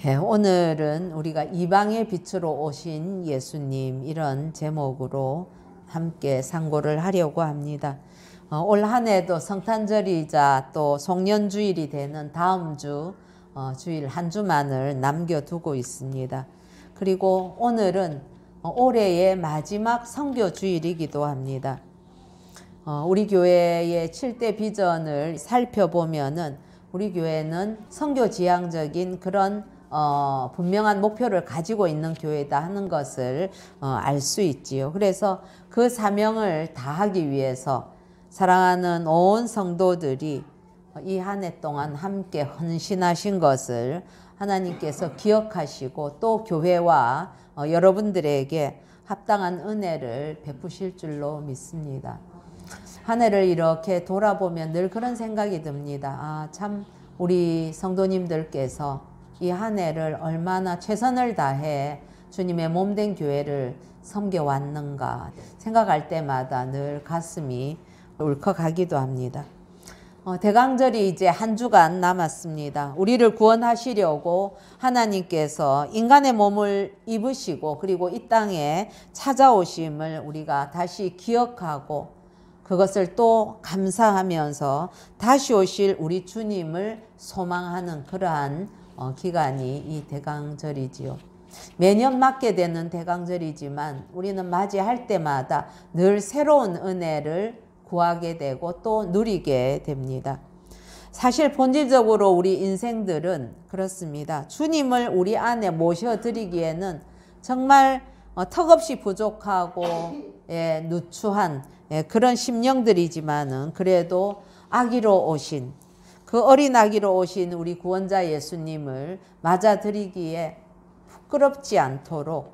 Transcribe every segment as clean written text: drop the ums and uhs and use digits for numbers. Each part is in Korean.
네, 오늘은 우리가 이방의 빛으로 오신 예수님 이런 제목으로 함께 상고를 하려고 합니다. 올 한 해도 성탄절이자 또 송년주일이 되는 다음 주 주일 한 주만을 남겨두고 있습니다. 그리고 오늘은 올해의 마지막 선교 주일이기도 합니다. 우리 교회의 7대 비전을 살펴보면은 우리 교회는 선교 지향적인 그런 분명한 목표를 가지고 있는 교회다 하는 것을 알 수 있지요. 그래서 그 사명을 다하기 위해서 사랑하는 온 성도들이 이 한 해 동안 함께 헌신하신 것을 하나님께서 기억하시고 또 교회와 여러분들에게 합당한 은혜를 베푸실 줄로 믿습니다. 한 해를 이렇게 돌아보면 늘 그런 생각이 듭니다. 참 우리 성도님들께서 이 한 해를 얼마나 최선을 다해 주님의 몸된 교회를 섬겨왔는가 생각할 때마다 늘 가슴이 울컥하기도 합니다. 대강절이 이제 한 주간 남았습니다. 우리를 구원하시려고 하나님께서 인간의 몸을 입으시고 그리고 이 땅에 찾아오심을 우리가 다시 기억하고 그것을 또 감사하면서 다시 오실 우리 주님을 소망하는 그러한 기간이 이 대강절이지요. 매년 맞게 되는 대강절이지만 우리는 맞이할 때마다 늘 새로운 은혜를 구하게 되고 또 누리게 됩니다. 사실 본질적으로 우리 인생들은 그렇습니다. 주님을 우리 안에 모셔드리기에는 정말 턱없이 부족하고 누추한 그런 심령들이지만은 그래도 아기로 오신 그 어린 아기로 오신 우리 구원자 예수님을 맞아들이기에 부끄럽지 않도록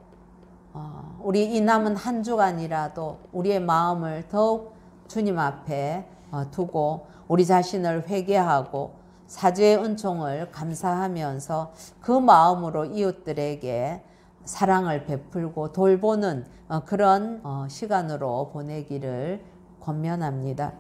우리 이 남은 한 주간이라도 우리의 마음을 더욱 주님 앞에 두고 우리 자신을 회개하고 사죄의 은총을 감사하면서 그 마음으로 이웃들에게 사랑을 베풀고 돌보는 그런 시간으로 보내기를 권면합니다.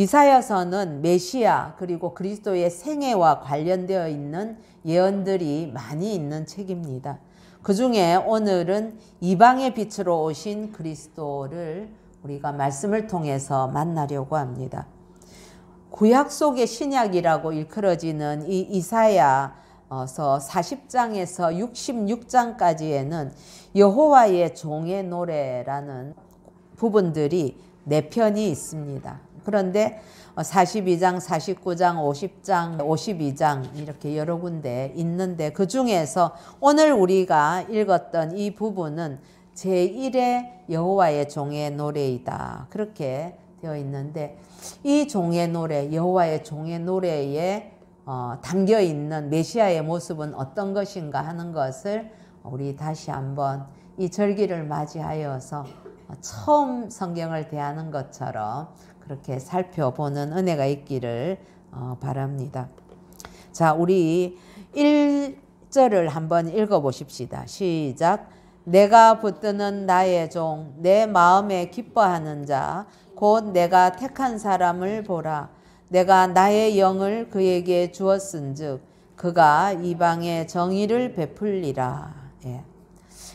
이사야서는 메시아 그리고 그리스도의 생애와 관련되어 있는 예언들이 많이 있는 책입니다. 그 중에 오늘은 이방의 빛으로 오신 그리스도를 우리가 말씀을 통해서 만나려고 합니다. 구약 속의 신약이라고 일컬어지는 이 이사야서 40장에서 66장까지에는 여호와의 종의 노래라는 부분들이 4편이 있습니다. 그런데 42장, 49장, 50장, 52장 이렇게 여러 군데 있는데 그 중에서 오늘 우리가 읽었던 이 부분은 제1의 여호와의 종의 노래이다. 그렇게 되어 있는데 이 종의 노래, 여호와의 종의 노래에 담겨 있는 메시아의 모습은 어떤 것인가 하는 것을 우리 다시 한번 이 절기를 맞이하여서 처음 성경을 대하는 것처럼 그렇게 살펴보는 은혜가 있기를 바랍니다. 자, 우리 1절을 한번 읽어보십시다. 시작. 내가 붙드는 나의 종, 내 마음에 기뻐하는 자, 곧 내가 택한 사람을 보라. 내가 나의 영을 그에게 주었은즉 그가 이방의 정의를 베풀리라. 예.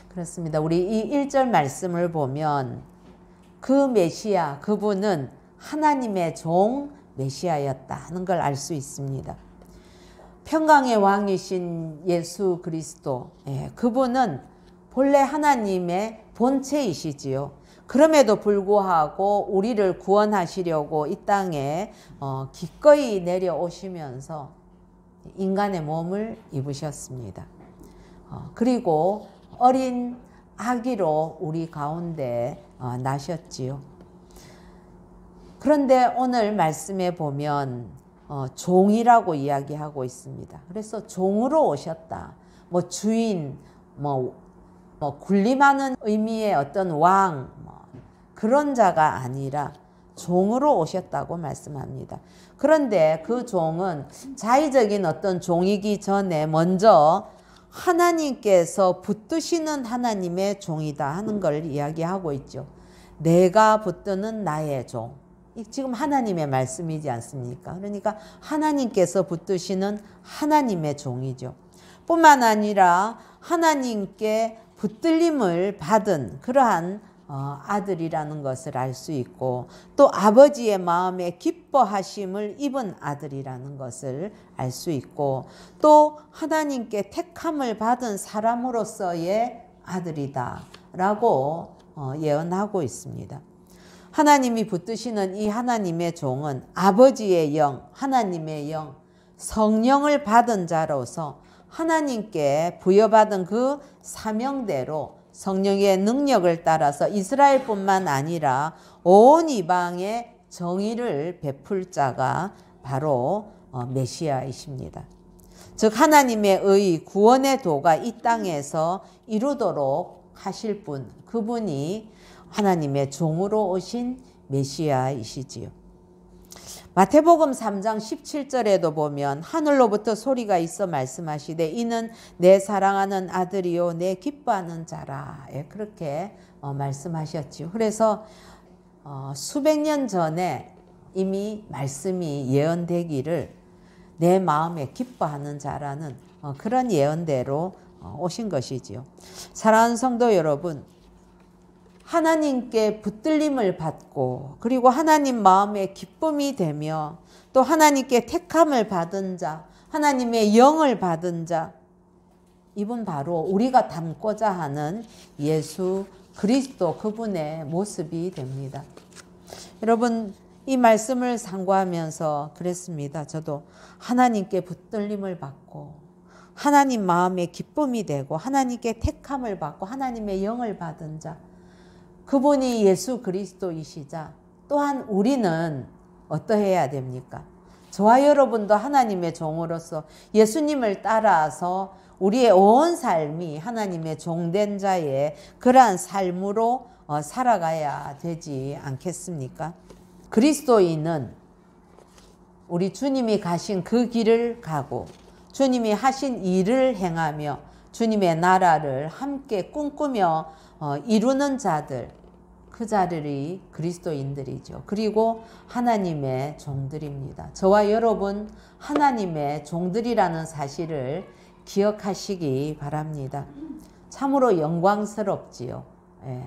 그렇습니다. 우리 이 1절 말씀을 보면 그 메시아, 그분은 하나님의 종 메시아였다는 걸 알 수 있습니다. 평강의 왕이신 예수 그리스도, 그분은 본래 하나님의 본체이시지요. 그럼에도 불구하고 우리를 구원하시려고 이 땅에 기꺼이 내려오시면서 인간의 몸을 입으셨습니다. 그리고 어린 아기로 우리 가운데 나셨지요. 그런데 오늘 말씀에 보면 종이라고 이야기하고 있습니다. 그래서 종으로 오셨다. 주인, 군림하는 의미의 어떤 왕, 그런 자가 아니라 종으로 오셨다고 말씀합니다. 그런데 그 종은 자의적인 어떤 종이기 전에 먼저 하나님께서 붙드시는 하나님의 종이다 하는 걸 이야기하고 있죠. 내가 붙드는 나의 종. 지금 하나님의 말씀이지 않습니까? 그러니까 하나님께서 붙드시는 하나님의 종이죠. 뿐만 아니라 하나님께 붙들림을 받은 그러한 아들이라는 것을 알 수 있고, 또 아버지의 마음에 기뻐하심을 입은 아들이라는 것을 알 수 있고, 또 하나님께 택함을 받은 사람으로서의 아들이다 라고 예언하고 있습니다. 하나님이 붙드시는 이 하나님의 종은 아버지의 영, 하나님의 영, 성령을 받은 자로서 하나님께 부여받은 그 사명대로 성령의 능력을 따라서 이스라엘뿐만 아니라 온 이방의 정의를 베풀 자가 바로 메시아이십니다. 즉 하나님의 의 구원의 도가 이 땅에서 이루도록 하실 분, 그분이 하나님의 종으로 오신 메시아이시지요. 마태복음 3장 17절에도 보면 하늘로부터 소리가 있어 말씀하시되 이는 내 사랑하는 아들이요 내 기뻐하는 자라, 그렇게 말씀하셨지요. 그래서 수백 년 전에 이미 말씀이 예언되기를 내 마음에 기뻐하는 자라는 그런 예언대로 오신 것이지요. 사랑하는 성도 여러분, 하나님께 붙들림을 받고 그리고 하나님 마음에 기쁨이 되며 또 하나님께 택함을 받은 자, 하나님의 영을 받은 자, 이분 바로 우리가 닮고자 하는 예수 그리스도 그분의 모습이 됩니다. 여러분, 이 말씀을 상고하면서 그랬습니다. 저도 하나님께 붙들림을 받고 하나님 마음에 기쁨이 되고 하나님께 택함을 받고 하나님의 영을 받은 자, 그분이 예수 그리스도이시자 또한 우리는 어떠해야 됩니까? 저와 여러분도 하나님의 종으로서 예수님을 따라서 우리의 온 삶이 하나님의 종된 자의 그러한 삶으로 살아가야 되지 않겠습니까? 그리스도인은 우리 주님이 가신 그 길을 가고 주님이 하신 일을 행하며 주님의 나라를 함께 꿈꾸며 이루는 자들, 그 자들이 그리스도인들이죠. 그리고 하나님의 종들입니다. 저와 여러분 하나님의 종들이라는 사실을 기억하시기 바랍니다. 참으로 영광스럽지요. 예.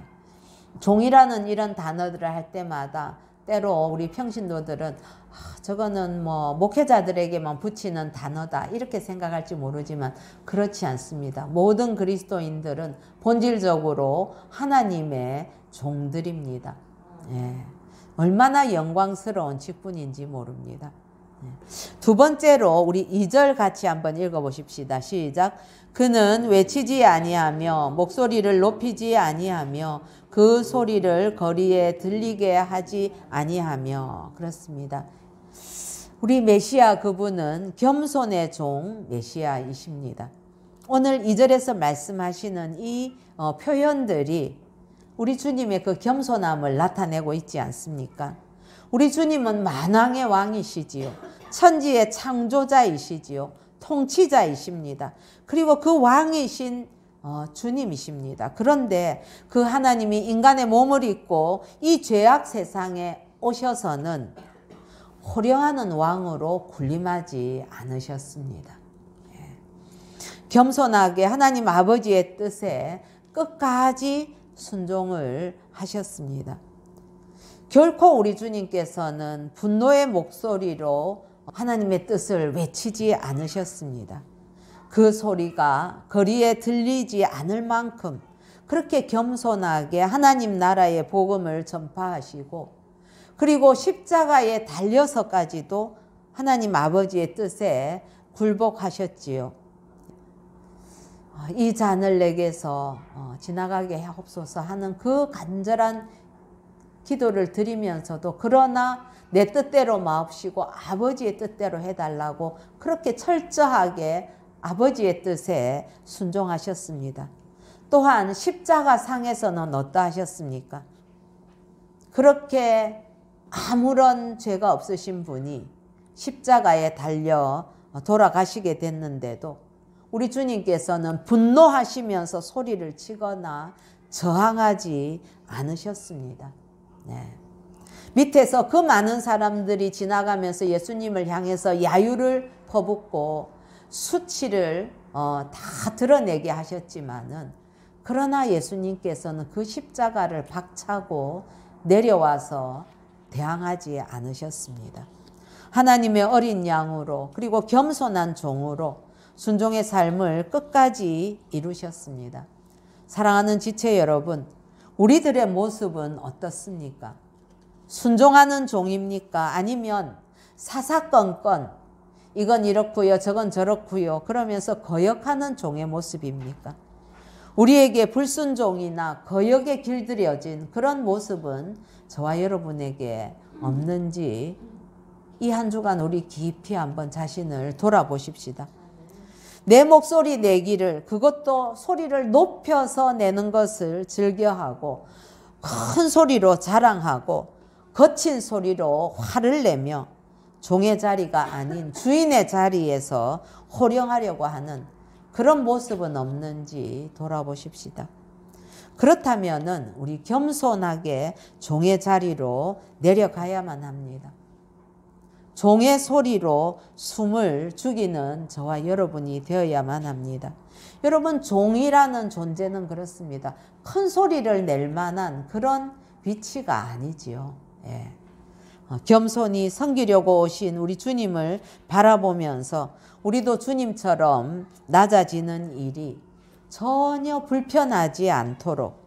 종이라는 이런 단어들을 할 때마다 때로 우리 평신도들은 저거는 뭐 목회자들에게만 붙이는 단어다 이렇게 생각할지 모르지만 그렇지 않습니다. 모든 그리스도인들은 본질적으로 하나님의 종들입니다. 예. 얼마나 영광스러운 직분인지 모릅니다. 예. 두 번째로 우리 2절 같이 한번 읽어보십시다. 시작. 그는 외치지 아니하며 목소리를 높이지 아니하며 그 소리를 거리에 들리게 하지 아니하며. 그렇습니다. 우리 메시아 그분은 겸손의 종 메시아이십니다. 오늘 2절에서 말씀하시는 이 표현들이 우리 주님의 그 겸손함을 나타내고 있지 않습니까? 우리 주님은 만왕의 왕이시지요. 천지의 창조자이시지요. 통치자이십니다. 그리고 그 왕이신 주님이십니다. 그런데 그 하나님이 인간의 몸을 입고 이 죄악 세상에 오셔서는 호령하는 왕으로 군림하지 않으셨습니다. 겸손하게 하나님 아버지의 뜻에 끝까지 순종을 하셨습니다. 결코 우리 주님께서는 분노의 목소리로 하나님의 뜻을 외치지 않으셨습니다. 그 소리가 거리에 들리지 않을 만큼 그렇게 겸손하게 하나님 나라의 복음을 전파하시고 그리고 십자가에 달려서까지도 하나님 아버지의 뜻에 굴복하셨지요. 이 잔을 내게서 지나가게 하옵소서 하는 그 간절한 기도를 드리면서도 그러나 내 뜻대로 마옵시고 아버지의 뜻대로 해달라고 그렇게 철저하게 아버지의 뜻에 순종하셨습니다. 또한 십자가 상에서는 어떠하셨습니까? 그렇게 아무런 죄가 없으신 분이 십자가에 달려 돌아가시게 됐는데도 우리 주님께서는 분노하시면서 소리를 치거나 저항하지 않으셨습니다. 네. 밑에서 그 많은 사람들이 지나가면서 예수님을 향해서 야유를 퍼붓고 수치를 다 드러내게 하셨지만은 그러나 예수님께서는 그 십자가를 박차고 내려와서 대항하지 않으셨습니다. 하나님의 어린 양으로 그리고 겸손한 종으로 순종의 삶을 끝까지 이루셨습니다. 사랑하는 지체 여러분, 우리들의 모습은 어떻습니까? 순종하는 종입니까? 아니면 사사건건 이건 이렇고요, 저건 저렇고요 그러면서 거역하는 종의 모습입니까? 우리에게 불순종이나 거역에 길들여진 그런 모습은 저와 여러분에게 없는지 이 한 주간 우리 깊이 한번 자신을 돌아보십시다. 내 목소리 내기를, 그것도 소리를 높여서 내는 것을 즐겨하고 큰 소리로 자랑하고 거친 소리로 화를 내며 종의 자리가 아닌 주인의 자리에서 호령하려고 하는 그런 모습은 없는지 돌아보십시다. 그렇다면은 우리 겸손하게 종의 자리로 내려가야만 합니다. 종의 소리로 숨을 죽이는 저와 여러분이 되어야만 합니다. 여러분, 종이라는 존재는 그렇습니다. 큰 소리를 낼 만한 그런 위치가 아니지요. 예. 겸손히 섬기려고 오신 우리 주님을 바라보면서 우리도 주님처럼 낮아지는 일이 전혀 불편하지 않도록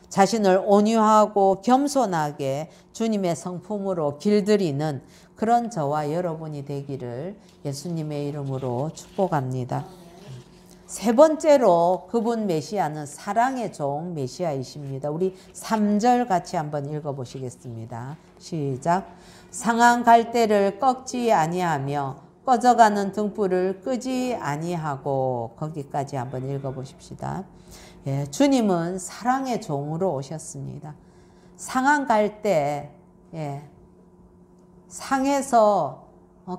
자신을 온유하고 겸손하게 주님의 성품으로 길들이는 그런 저와 여러분이 되기를 예수님의 이름으로 축복합니다. 세 번째로 그분 메시아는 사랑의 종 메시아이십니다. 우리 3절 같이 한번 읽어보시겠습니다. 시작. 상한 갈대를 꺾지 아니하며 꺼져가는 등불을 끄지 아니하고, 거기까지 한번 읽어보십시다. 예, 주님은 사랑의 종으로 오셨습니다. 상한 갈대, 상해서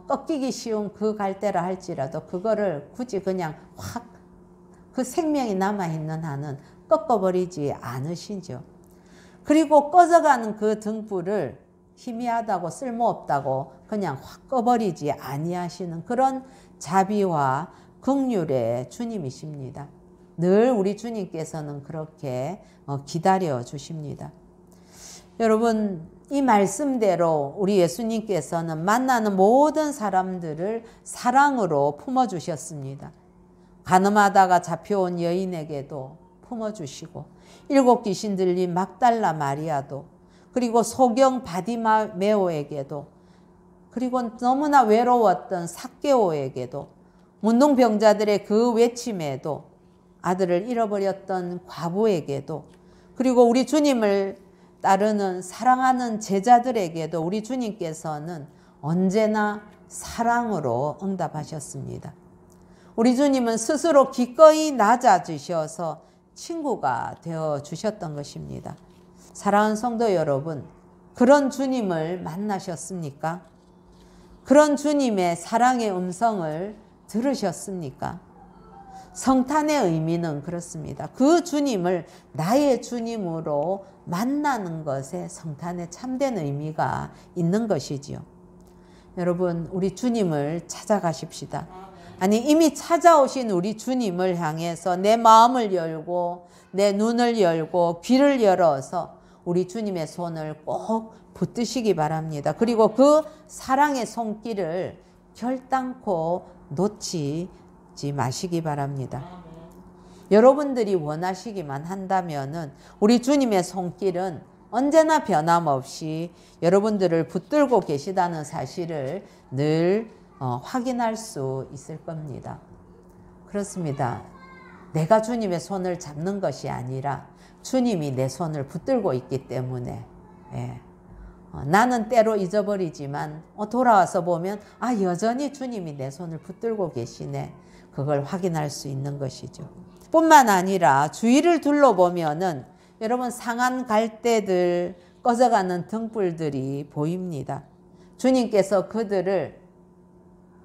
꺾이기 쉬운 그 갈대라 할지라도 그거를 굳이 그냥 확 그 생명이 남아있는 한은 꺾어버리지 않으시죠. 그리고 꺼져가는 그 등불을 희미하다고 쓸모없다고 그냥 확 꺼버리지 아니하시는 그런 자비와 긍휼의 주님이십니다. 늘 우리 주님께서는 그렇게 기다려 주십니다. 여러분, 이 말씀대로 우리 예수님께서는 만나는 모든 사람들을 사랑으로 품어주셨습니다. 가늠하다가 잡혀온 여인에게도 품어주시고, 7 귀신 들린 막달라 마리아도, 그리고 소경 바디메오에게도, 그리고 너무나 외로웠던 삭개오에게도, 문둥병자들의 그 외침에도, 아들을 잃어버렸던 과부에게도, 그리고 우리 주님을 따르는 사랑하는 제자들에게도 우리 주님께서는 언제나 사랑으로 응답하셨습니다. 우리 주님은 스스로 기꺼이 낮아지셔서 친구가 되어주셨던 것입니다. 사랑하는 성도 여러분, 그런 주님을 만나셨습니까? 그런 주님의 사랑의 음성을 들으셨습니까? 성탄의 의미는 그렇습니다. 그 주님을 나의 주님으로 만나는 것에 성탄의 참된 의미가 있는 것이지요. 여러분, 우리 주님을 찾아가십시다. 아니, 이미 찾아오신 우리 주님을 향해서 내 마음을 열고 내 눈을 열고 귀를 열어서 우리 주님의 손을 꼭 붙드시기 바랍니다. 그리고 그 사랑의 손길을 결단코 놓치지 마시기 바랍니다. 여러분들이 원하시기만 한다면은 우리 주님의 손길은 언제나 변함없이 여러분들을 붙들고 계시다는 사실을 늘 확인할 수 있을 겁니다. 그렇습니다. 내가 주님의 손을 잡는 것이 아니라 주님이 내 손을 붙들고 있기 때문에 나는 때로 잊어버리지만 돌아와서 보면 여전히 주님이 내 손을 붙들고 계시네. 그걸 확인할 수 있는 것이죠. 뿐만 아니라 주위를 둘러보면은 여러분, 상한 갈대들, 꺼져가는 등불들이 보입니다. 주님께서 그들을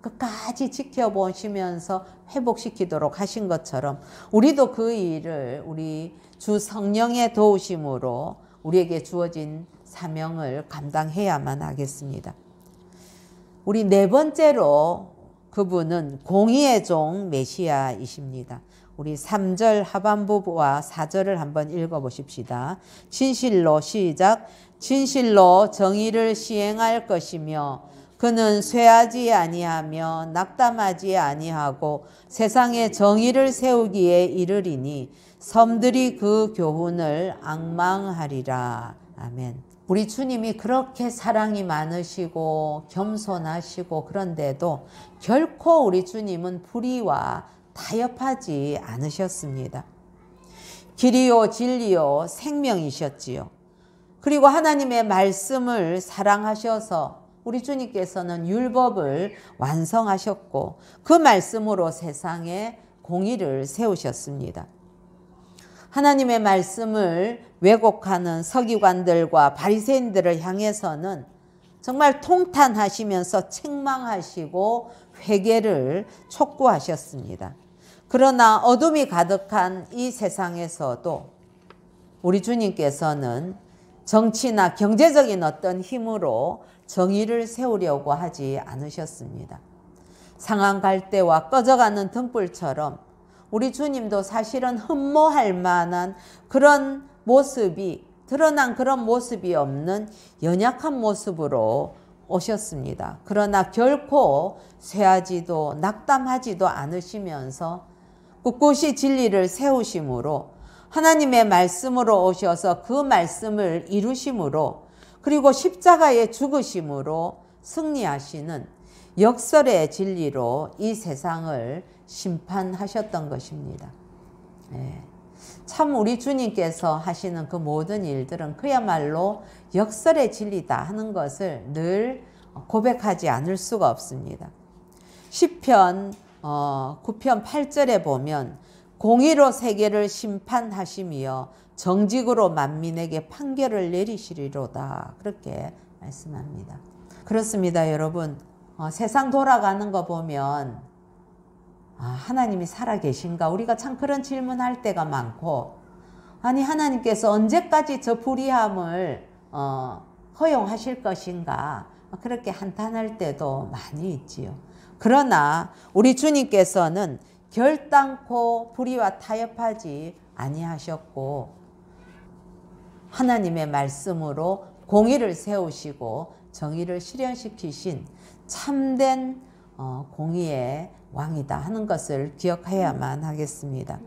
끝까지 지켜보시면서 회복시키도록 하신 것처럼 우리도 그 일을 우리 주 성령의 도우심으로 우리에게 주어진 사명을 감당해야만 하겠습니다. 우리 네 번째로 그분은 공의의 종 메시아이십니다. 우리 3절 하반부와 4절을 한번 읽어보십시다. 진실로 시작. 진실로 정의를 시행할 것이며 그는 쇠하지 아니하며 낙담하지 아니하고 세상에 정의를 세우기에 이르리니 섬들이 그 교훈을 앙망하리라. 아멘. 우리 주님이 그렇게 사랑이 많으시고 겸손하시고 그런데도 결코 우리 주님은 불의와 타협하지 않으셨습니다. 길이요 진리요 생명이셨지요. 그리고 하나님의 말씀을 사랑하셔서 우리 주님께서는 율법을 완성하셨고 그 말씀으로 세상에 공의를 세우셨습니다. 하나님의 말씀을 왜곡하는 서기관들과 바리새인들을 향해서는 정말 통탄하시면서 책망하시고 회개를 촉구하셨습니다. 그러나 어둠이 가득한 이 세상에서도 우리 주님께서는 정치나 경제적인 어떤 힘으로 정의를 세우려고 하지 않으셨습니다. 상한 갈대와 꺼져가는 등불처럼 우리 주님도 사실은 흠모할 만한 그런 모습이 드러난 그런 모습이 없는 연약한 모습으로 오셨습니다. 그러나 결코 쇠하지도 낙담하지도 않으시면서 꿋꿋이 진리를 세우심으로 하나님의 말씀으로 오셔서 그 말씀을 이루심으로 그리고 십자가에 죽으심으로 승리하시는 역설의 진리로 이 세상을 심판하셨던 것입니다. 참 우리 주님께서 하시는 그 모든 일들은 그야말로 역설의 진리다 하는 것을 늘 고백하지 않을 수가 없습니다. 시편 9편 8절에 보면 공의로 세계를 심판하시며 정직으로 만민에게 판결을 내리시리로다 그렇게 말씀합니다. 그렇습니다, 여러분. 세상 돌아가는 거 보면 하나님이 살아계신가? 우리가 참 그런 질문할 때가 많고 아니 하나님께서 언제까지 저 불의함을 허용하실 것인가? 그렇게 한탄할 때도 많이 있지요. 그러나 우리 주님께서는 결단코 불의와 타협하지 아니하셨고 하나님의 말씀으로 공의를 세우시고 정의를 실현시키신 참된 공의의 왕이다 하는 것을 기억해야만 하겠습니다.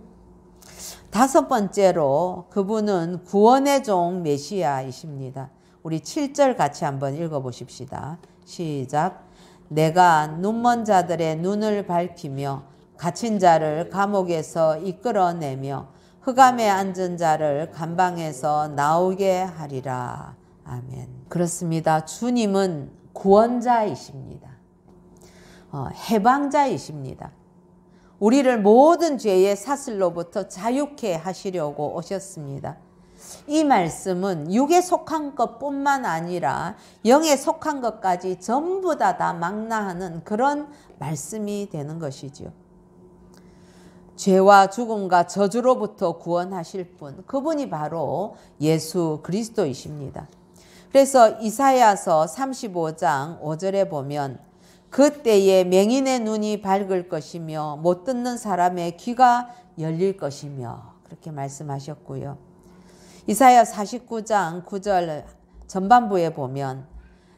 다섯 번째로 그분은 구원의 종 메시아이십니다. 우리 7절 같이 한번 읽어보십시다. 시작. 내가 눈먼 자들의 눈을 밝히며 갇힌 자를 감옥에서 이끌어내며 흑암에 앉은 자를 감방에서 나오게 하리라. 아멘. 그렇습니다. 주님은 구원자이십니다. 해방자이십니다. 우리를 모든 죄의 사슬로부터 자유케 하시려고 오셨습니다. 이 말씀은 육에 속한 것뿐만 아니라 영에 속한 것까지 전부 다 망라하는 그런 말씀이 되는 것이지요. 죄와 죽음과 저주로부터 구원하실 분, 그분이 바로 예수 그리스도이십니다. 그래서 이사야서 35장 5절에 보면 그때에 맹인의 눈이 밝을 것이며 못 듣는 사람의 귀가 열릴 것이며 그렇게 말씀하셨고요. 이사야 49장 9절 전반부에 보면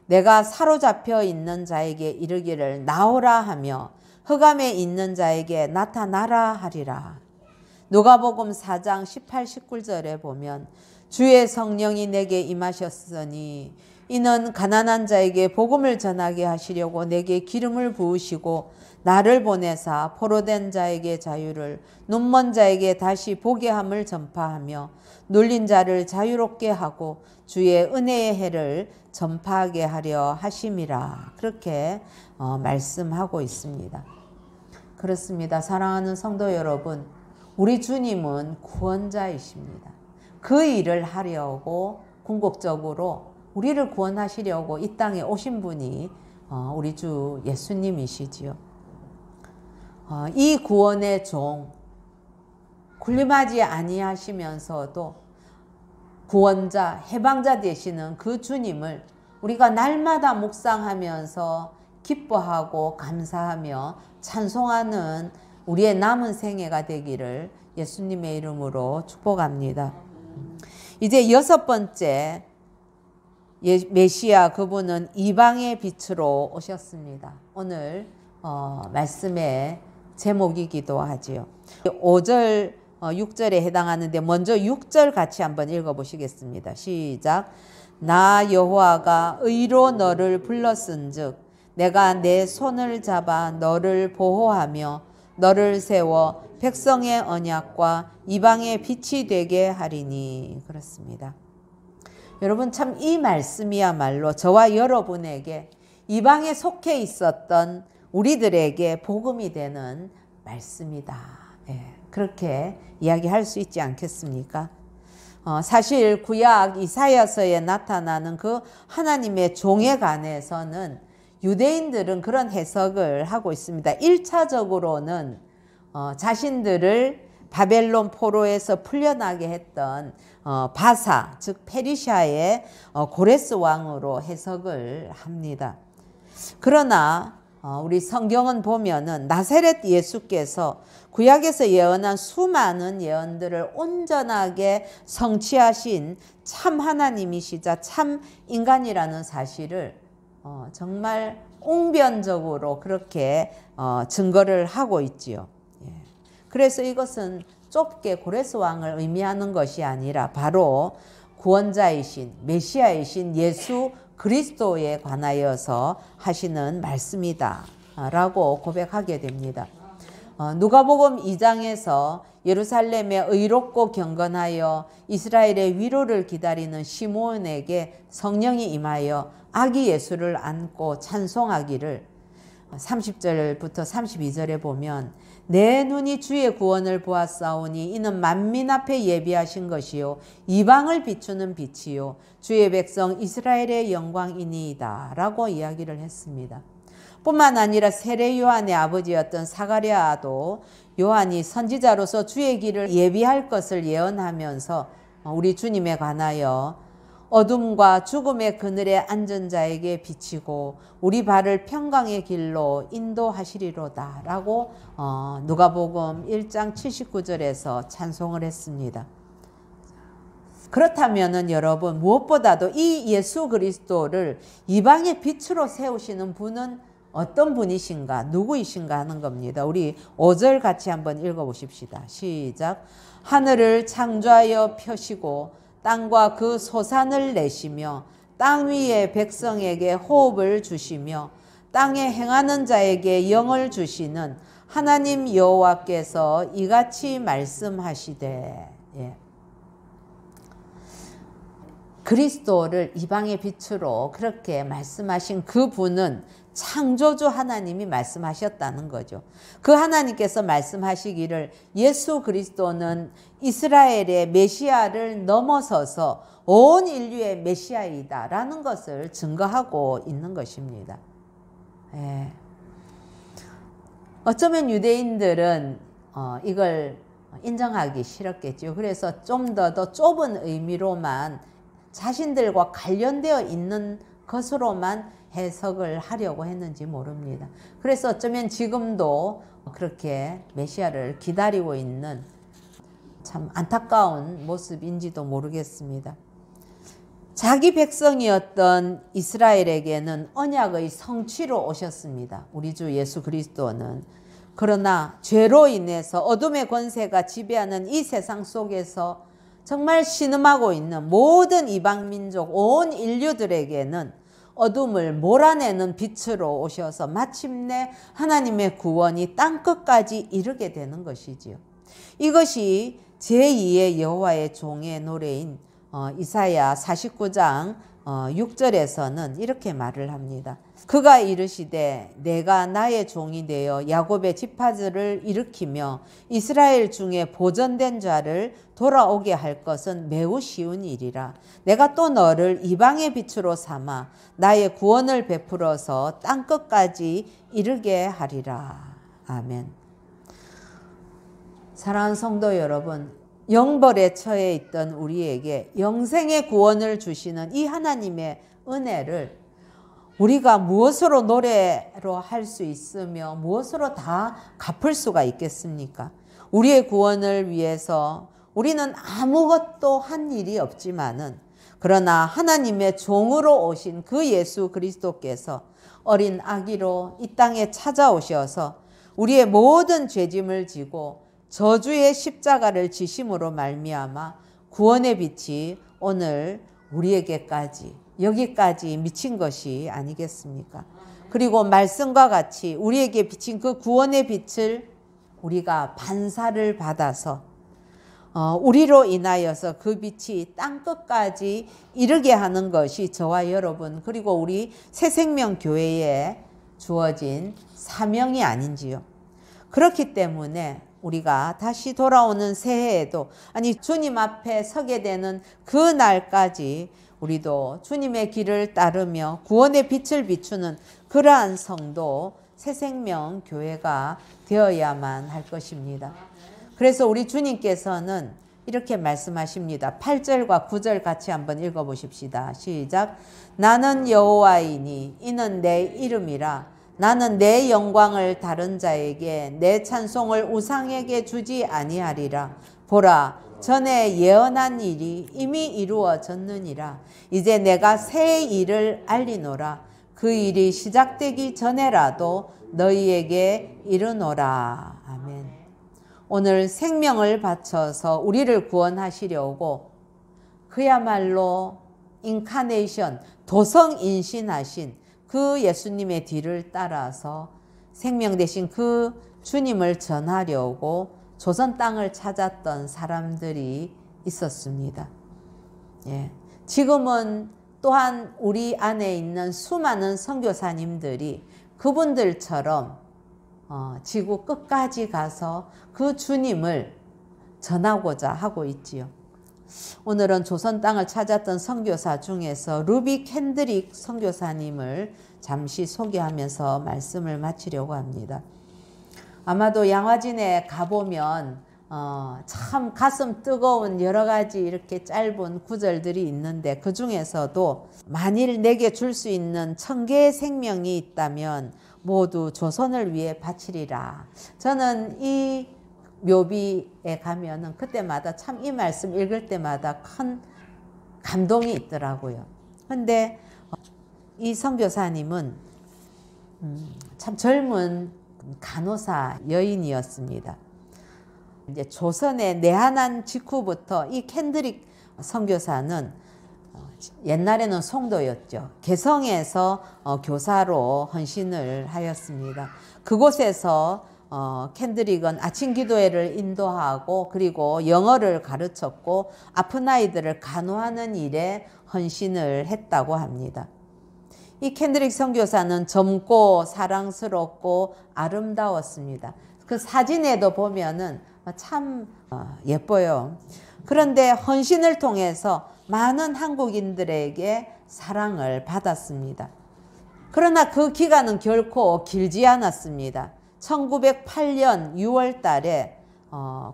내가 사로잡혀 있는 자에게 이르기를 나오라 하며 흑암에 있는 자에게 나타나라 하리라. 누가복음 4장 18, 19절에 보면 주의 성령이 내게 임하셨으니 이는 가난한 자에게 복음을 전하게 하시려고 내게 기름을 부으시고 나를 보내사 포로된 자에게 자유를 눈먼 자에게 다시 보게 함을 전파하며 눌린 자를 자유롭게 하고 주의 은혜의 해를 전파하게 하려 하심이라. 그렇게 말씀하고 있습니다. 그렇습니다. 사랑하는 성도 여러분, 우리 주님은 구원자이십니다. 그 일을 하려고 궁극적으로 우리를 구원하시려고 이 땅에 오신 분이 우리 주 예수님이시지요. 이 구원의 종, 군림하지 아니하시면서도 구원자, 해방자 되시는 그 주님을 우리가 날마다 묵상하면서 기뻐하고 감사하며 찬송하는 우리의 남은 생애가 되기를 예수님의 이름으로 축복합니다. 이제 6번째 메시아, 그분은 이방의 빛으로 오셨습니다. 오늘 말씀의 제목이기도 하지요. 5절 6절에 해당하는데 먼저 6절 같이 한번 읽어보시겠습니다. 시작. 나 여호와가 의로 너를 불렀은즉 내가 내 손을 잡아 너를 보호하며 너를 세워 백성의 언약과 이방의 빛이 되게 하리니. 그렇습니다. 여러분, 참 이 말씀이야말로 저와 여러분에게 이방에 속해 있었던 우리들에게 복음이 되는 말씀이다. 그렇게 이야기할 수 있지 않겠습니까? 사실 구약 이사야서에 나타나는 그 하나님의 종에 관해서는 유대인들은 그런 해석을 하고 있습니다. 1차적으로는 자신들을 바벨론 포로에서 풀려나게 했던 바사, 즉 페르시아의 고레스 왕으로 해석을 합니다. 그러나 우리 성경은 보면은 나사렛 예수께서 구약에서 예언한 수많은 예언들을 온전하게 성취하신 참 하나님이시자 참 인간이라는 사실을 정말 웅변적으로 그렇게 증거를 하고 있지요. 그래서 이것은 좁게 고레스 왕을 의미하는 것이 아니라 바로 구원자이신 메시아이신 예수 그리스도에 관하여서 하시는 말씀이다 라고 고백하게 됩니다. 누가복음 2장에서 예루살렘에 의롭고 경건하여 이스라엘의 위로를 기다리는 시므온에게 성령이 임하여 아기 예수를 안고 찬송하기를 30절부터 32절에 보면 내 눈이 주의 구원을 보았사오니 이는 만민 앞에 예비하신 것이요 이방을 비추는 빛이요 주의 백성 이스라엘의 영광이니이다 라고 이야기를 했습니다. 뿐만 아니라 세례 요한의 아버지였던 사가랴도 요한이 선지자로서 주의 길을 예비할 것을 예언하면서 우리 주님에 관하여 어둠과 죽음의 그늘에 앉은 자에게 비치고 우리 발을 평강의 길로 인도하시리로다 라고 누가복음 1장 79절에서 찬송을 했습니다. 그렇다면은 여러분, 무엇보다도 이 예수 그리스도를 이방의 빛으로 세우시는 분은 어떤 분이신가, 누구이신가 하는 겁니다. 우리 5절 같이 한번 읽어보십시다. 시작. 하늘을 창조하여 펴시고 땅과 그 소산을 내시며 땅 위의 백성에게 호흡을 주시며 땅에 행하는 자에게 영을 주시는 하나님 여호와께서 이같이 말씀하시되. 그리스도를 이방의 빛으로 그렇게 말씀하신 그 분은 창조주 하나님이 말씀하셨다는 거죠. 그 하나님께서 말씀하시기를 예수 그리스도는 이스라엘의 메시아를 넘어서서 온 인류의 메시아이다 라는 것을 증거하고 있는 것입니다. 어쩌면 유대인들은 이걸 인정하기 싫었겠죠. 그래서 좀 더 좁은 의미로만 자신들과 관련되어 있는 것으로만 해석을 하려고 했는지 모릅니다. 그래서 어쩌면 지금도 그렇게 메시아를 기다리고 있는 참 안타까운 모습인지도 모르겠습니다. 자기 백성이었던 이스라엘에게는 언약의 성취로 오셨습니다. 우리 주 예수 그리스도는. 그러나 죄로 인해서 어둠의 권세가 지배하는 이 세상 속에서 정말 신음하고 있는 모든 이방민족 온 인류들에게는 어둠을 몰아내는 빛으로 오셔서 마침내 하나님의 구원이 땅끝까지 이르게 되는 것이지요. 이것이 제2의 여호와의 종의 노래인 이사야 49장 6절에서는 이렇게 말을 합니다. 그가 이르시되 내가 나의 종이 되어 야곱의 지파들을 일으키며 이스라엘 중에 보존된 자를 돌아오게 할 것은 매우 쉬운 일이라. 내가 또 너를 이방의 빛으로 삼아 나의 구원을 베풀어서 땅끝까지 이르게 하리라. 아멘. 사랑하는 성도 여러분, 영벌에 처해 있던 우리에게 영생의 구원을 주시는 이 하나님의 은혜를 우리가 무엇으로 노래로 할 수 있으며 무엇으로 다 갚을 수가 있겠습니까? 우리의 구원을 위해서 우리는 아무것도 한 일이 없지만은, 그러나 하나님의 종으로 오신 그 예수 그리스도께서 어린 아기로 이 땅에 찾아오셔서 우리의 모든 죄짐을 지고 저주의 십자가를 지심으로 말미암아 구원의 빛이 오늘 우리에게까지, 여기까지 미친 것이 아니겠습니까? 그리고 말씀과 같이 우리에게 비친 그 구원의 빛을 우리가 반사를 받아서 우리로 인하여서 그 빛이 땅끝까지 이르게 하는 것이 저와 여러분, 그리고 우리 새생명교회에 주어진 사명이 아닌지요. 그렇기 때문에 우리가 다시 돌아오는 새해에도, 아니 주님 앞에 서게 되는 그 날까지 우리도 주님의 길을 따르며 구원의 빛을 비추는 그러한 성도, 새생명교회가 되어야만 할 것입니다. 그래서 우리 주님께서는 이렇게 말씀하십니다. 8절과 9절 같이 한번 읽어보십시다. 시작. 나는 여호와이니 이는 내 이름이라. 나는 내 영광을 다른 자에게, 내 찬송을 우상에게 주지 아니하리라. 보라, 전에 예언한 일이 이미 이루어졌느니라. 이제 내가 새 일을 알리노라. 그 일이 시작되기 전에라도 너희에게 이르노라. 아멘. 오늘 생명을 바쳐서 우리를 구원하시려고 그야말로 인카네이션, 도성인신하신 그 예수님의 뒤를 따라서 생명 되신 그 주님을 전하려고 조선 땅을 찾았던 사람들이 있었습니다. 예. 지금은 또한 우리 안에 있는 수많은 선교사님들이 그분들처럼 지구 끝까지 가서 그 주님을 전하고자 하고 있지요. 오늘은 조선 땅을 찾았던 선교사 중에서 루비 캔드릭 선교사님을 잠시 소개하면서 말씀을 마치려고 합니다. 아마도 양화진에 가보면 참 가슴 뜨거운 여러 가지 이렇게 짧은 구절들이 있는데, 그 중에서도 만일 내게 줄 수 있는 1000개의 생명이 있다면 모두 조선을 위해 바치리라. 저는 이 묘비에 가면은 그때마다 참 이 말씀 읽을 때마다 큰 감동이 있더라고요. 근데 이 선교사님은 참 젊은 간호사 여인이었습니다. 이제 조선에 내한한 직후부터 이 캔드릭 선교사는 옛날에는 송도였죠. 개성에서 교사로 헌신을 하였습니다. 그곳에서 캔드릭은 아침 기도회를 인도하고 그리고 영어를 가르쳤고 아픈 아이들을 간호하는 일에 헌신을 했다고 합니다. 이 캔드릭 선교사는 젊고 사랑스럽고 아름다웠습니다. 그 사진에도 보면은 참 예뻐요. 그런데 헌신을 통해서 많은 한국인들에게 사랑을 받았습니다. 그러나 그 기간은 결코 길지 않았습니다. 1908년 6월 달에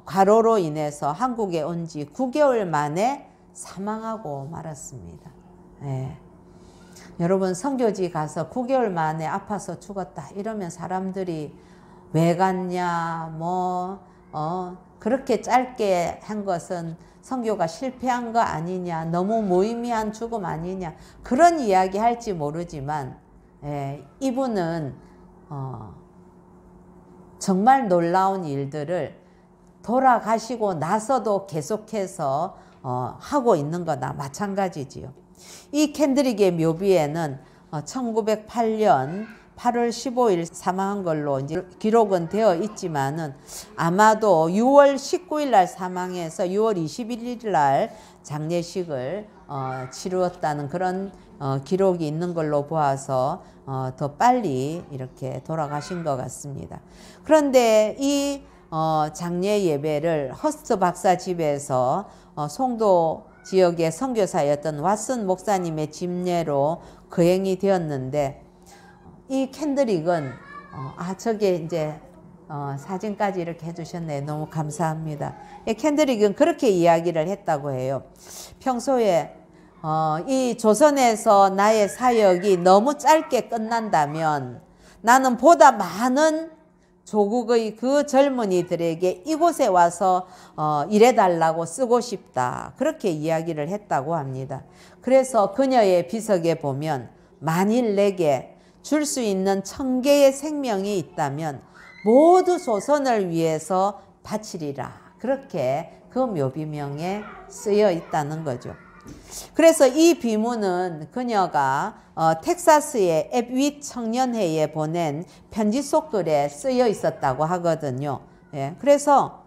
과로로 인해서 한국에 온 지 9개월 만에 사망하고 말았습니다. 예. 여러분, 선교지 가서 9개월 만에 아파서 죽었다 이러면 사람들이 왜 갔냐, 그렇게 짧게 한 것은 선교가 실패한 거 아니냐, 너무 무의미한 죽음 아니냐, 그런 이야기 할지 모르지만, 이분은 정말 놀라운 일들을 돌아가시고 나서도 계속해서 하고 있는 거나 마찬가지지요. 이 캔드릭의 묘비에는 1908년 8월 15일 사망한 걸로 이제 기록은 되어 있지만은, 아마도 6월 19일 날 사망해서 6월 21일 날 장례식을 치루었다는 그런 기록이 있는 걸로 보아서 더 빨리 이렇게 돌아가신 것 같습니다. 그런데 이 장례 예배를 허스트 박사 집에서 송도 지역의 선교사였던 왓슨 목사님의 집례로 거행이 되었는데, 이 캔드릭은 저게 이제 사진까지 이렇게 해주셨네요. 너무 감사합니다. 이 캔드릭은 그렇게 이야기를 했다고 해요. 평소에 이 조선에서 나의 사역이 너무 짧게 끝난다면 나는 보다 많은 조국의 그 젊은이들에게 이곳에 와서 일해달라고 쓰고 싶다. 그렇게 이야기를 했다고 합니다. 그래서 그녀의 비석에 보면 만일 내게 줄 수 있는 1000개의 생명이 있다면 모두 조선을 위해서 바치리라. 그렇게 그 묘비명에 쓰여 있다는 거죠. 그래서 이 비문은 그녀가 텍사스의 앱윗 청년회에 보낸 편지 속 글에 쓰여 있었다고 하거든요. 예, 그래서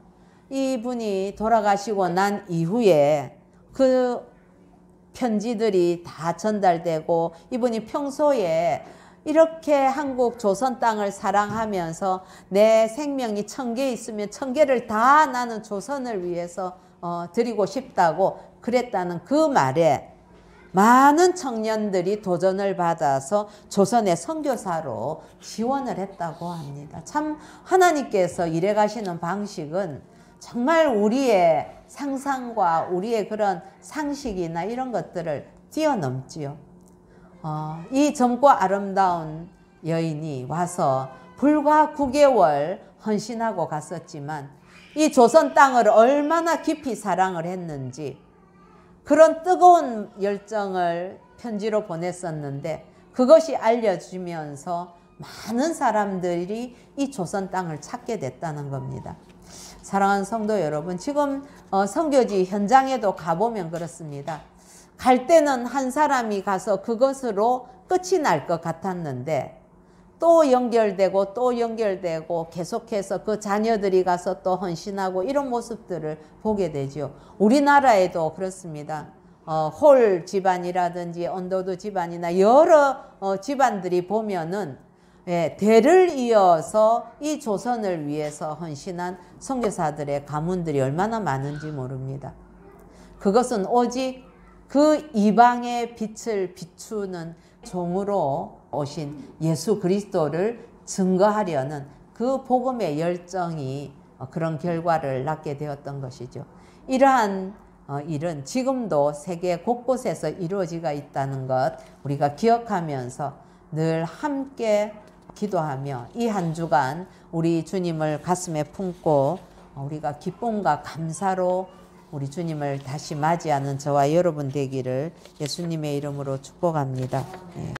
이분이 돌아가시고 난 이후에 그 편지들이 다 전달되고 이분이 평소에 이렇게 한국 조선 땅을 사랑하면서 내 생명이 1000개 있으면 1000개를 다 나는 조선을 위해서 드리고 싶다고 그랬다는 그 말에 많은 청년들이 도전을 받아서 조선의 선교사로 지원을 했다고 합니다. 참 하나님께서 일해 가시는 방식은 정말 우리의 상상과 우리의 그런 상식이나 이런 것들을 뛰어넘지요. 이 젊고 아름다운 여인이 와서 불과 9개월 헌신하고 갔었지만 이 조선 땅을 얼마나 깊이 사랑을 했는지 그런 뜨거운 열정을 편지로 보냈었는데 그것이 알려지면서 많은 사람들이 이 조선 땅을 찾게 됐다는 겁니다. 사랑하는 성도 여러분, 지금 선교지 현장에도 가보면 그렇습니다. 갈 때는 한 사람이 가서 그것으로 끝이 날 것 같았는데 또 연결되고 또 연결되고 계속해서 그 자녀들이 가서 또 헌신하고 이런 모습들을 보게 되죠. 우리나라에도 그렇습니다. 홀 집안이라든지 언더드 집안이나 여러 집안들이 보면은 대를 이어서 이 조선을 위해서 헌신한 선교사들의 가문들이 얼마나 많은지 모릅니다. 그것은 오직 그 이방의 빛을 비추는 종으로 오신 예수 그리스도를 증거하려는 그 복음의 열정이 그런 결과를 낳게 되었던 것이죠. 이러한 일은 지금도 세계 곳곳에서 이루어지고 있다는 것 우리가 기억하면서 늘 함께 기도하며 이 한 주간 우리 주님을 가슴에 품고 우리가 기쁨과 감사로 우리 주님을 다시 맞이하는 저와 여러분 되기를 예수님의 이름으로 축복합니다. 예.